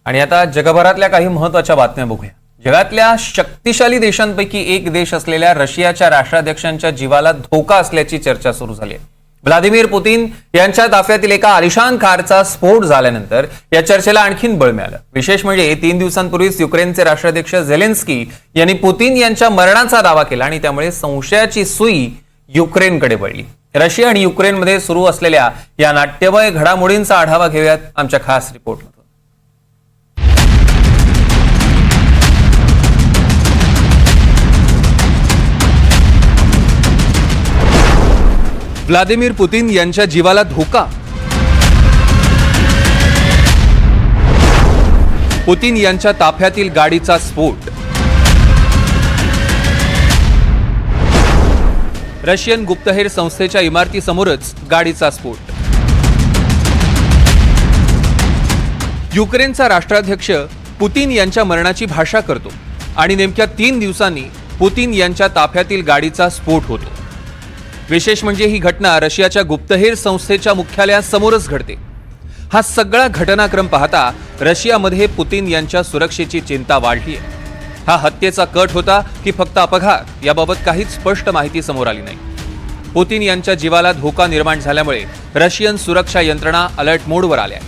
आणि आता जगभरातल्या काही महत्त्वाच्या बातम्या बघूया। जगातल्या शक्तिशाली देशांपैकी एक देश असलेल्या रशियाच्या राष्ट्राध्यक्षांच्या जीवाला धोका असल्याची चर्चा सुरू झाली आहे। व्लादिमीर पुतिन यांच्या ताफ्यातील एका आलिशान कारचा स्फोट झाल्यानंतर या चर्चेला आणखीन बळ मिळालं। विशेष म्हणजे 3 दिवसांपूर्वीच युक्रेनचे राष्ट्राध्यक्ष झेलेन्स्की यांनी पुतिन यांच्या मरणाचा दावा केला आणि त्यामुळे संशयाची सुई युक्रेनकडे वळली। रशिया आणि युक्रेनमध्ये सुरू असलेल्या या नाट्यमय घडामोडींचा आढावा घेऊयात आमच्या खास रिपोर्टमधून। व्लादिमीर पुतिन यांच्या जीवाला धोका। पुतिन यांच्या ताफ्यातील गाडीचा स्फोट। रशियन गुप्तहेर संस्थेच्या इमारतीसमोरच गाडीचा स्फोट। युक्रेनचा राष्ट्राध्यक्ष पुतिन यांच्या मरणाची भाषा करतो आणि नेमक्या 3 दिवसांनी पुतिन यांच्या ताफ्यातील गाडीचा स्फोट होतो। विशेष म्हणजे ही घटना रशियाच्या गुप्तहेर संस्थेच्या मुख्यालयासमोरच घडते। हा सगळा घटनाक्रम पाहता रशियामध्ये पुतिन यांच्या सुरक्षेची चिंता वाढली आहे। हा हत्येचा कट होता की फक्त अपघात याबाबत काहीच स्पष्ट माहिती समोर आली नाही। पुतिन यांच्या जीवाला धोका निर्माण झाल्यामुळे रशियन सुरक्षा यंत्रणा अलर्ट मोडवर आल्या।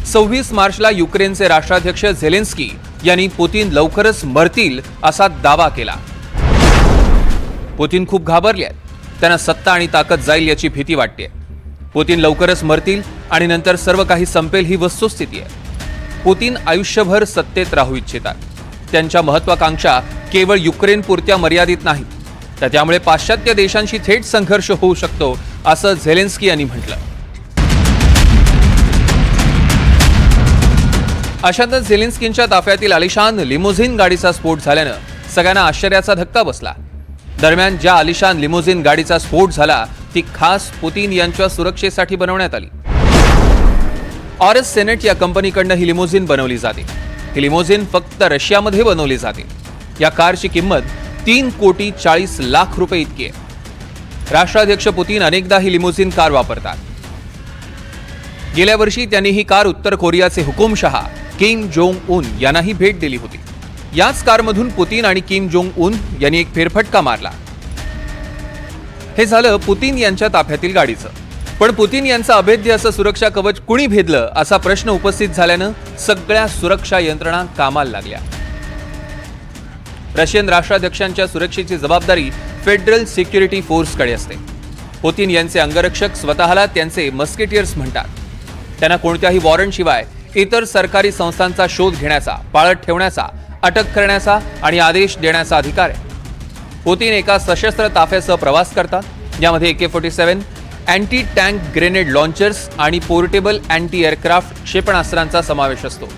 26 मार्चला युक्रेनचे राष्ट्राध्यक्ष झेलेन्स्की यांनी पुतिन लवकरच मरतील असा दावा केला। पुतिन खूप घाबरले आहेत, त्यांना सत्ता आणि ताकद जाईल याची भीती वाटते। पुतिन लवकरच मरतील आणि नंतर सर्व काही संपेल ही वस्तुस्थिती आहे। पुतिन आयुष्यभर सत्तेत राहू इच्छितात। त्यांच्या महत्त्वाकांक्षा केवळ युक्रेनपुरत्या मर्यादित नाहीत, तर त्यामुळे पाश्चात्य देशांशी थेट संघर्ष होऊ शकतो असं झेलेन्स्की यांनी म्हटलं। अशातच झेलेन्स्कींच्या ताफ्यातील आलिशान लिमोझिन गाडीचा स्फोट झाल्यानं सगळ्यांना आश्चर्याचा धक्का बसला। दरम्यान ज्या आलिशान लिमोझिन गाडीचा स्फोट झाला ती खास पुतिन यांच्या सुरक्षेसाठी बनवण्यात आली। ऑरस सेनेट या कंपनीकडनं ही लिमोझिन बनवली जाते। ही लिमोझिन फक्त रशियामध्ये बनवली जाते। या कारची किंमत 3,40,00,000 रुपये इतकी आहे। राष्ट्राध्यक्ष पुतिन अनेकदा ही लिमोझिन कार वापरतात। गेल्या वर्षी त्यांनी ही कार उत्तर कोरियाचे हुकुमशहा किम जोंग उन यांनाही भेट दिली होती। याच कारमधून पुतिन आणि किम जोंग उन यांनी एक फेरफटका मारला। हे झालं पुतिन यांच्या ताफ्यातील गाडीचं। पण पुतिन यांचं अभेद्य असं सुरक्षा कवच कुणी भेदलं असा प्रश्न उपस्थित झाल्यानं सगळ्या सुरक्षा यंत्रणा कामाला लागल्या। रशियन राष्ट्राध्यक्षांच्या सुरक्षेची जबाबदारी फेडरल सिक्युरिटी फोर्सकडे असते। पुतिन यांचे अंगरक्षक स्वतःला त्यांचे मस्केटियर्स म्हणतात। त्यांना कोणत्याही वॉरंटशिवाय इतर सरकारी संस्थांचा शोध घेण्याचा, पाळत ठेवण्याचा, अटक करण्याचा आणि आदेश देण्याचा अधिकार आहे। पुतिन एका सशस्त्र ताफ्यासह प्रवास करतात। यामध्ये AK-47 anti tank grenade launchers आणि पोर्टेबल अँटी एअरक्राफ्ट क्षेपणास्त्रांचा समावेश असतो।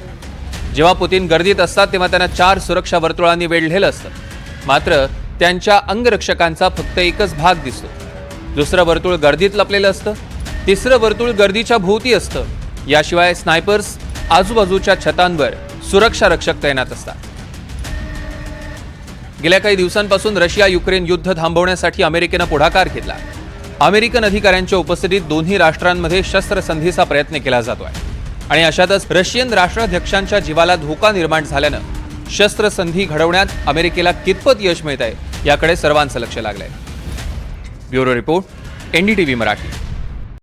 जेव्हा पुतिन गर्दीत असतात तेव्हा त्यांना 4 सुरक्षा वर्तुळांनी वेढलेलं असतं। मात्र त्यांच्या अंगरक्षकांचा फक्त एकच भाग दिसतो। दुसरं वर्तुळ गर्दीत लपलेलं असतं। तिसरं वर्तुळ गर्दीच्या भोवती असतं। याशिवाय स्नायपर्स आजूबाजूच्या छतांवर सुरक्षा रक्षक तैनात असतात। गेल्या काही दिवसांपासून रशिया युक्रेन युद्ध थांबवण्यासाठी अमेरिकेनं पुढाकार घेतला। अमेरिकन अधिकाऱ्यांच्या उपस्थितीत दोन्ही राष्ट्रांमध्ये शस्त्रसंधीचा प्रयत्न केला जातोय आणि अशातच रशियन राष्ट्राध्यक्षांच्या जीवाला धोका निर्माण झाल्यानं शस्त्रसंधी घडवण्यात अमेरिकेला कितपत यश मिळतंय याकडे सर्वांचं लक्ष लागलंय। Bureau report, NDTV Marathi.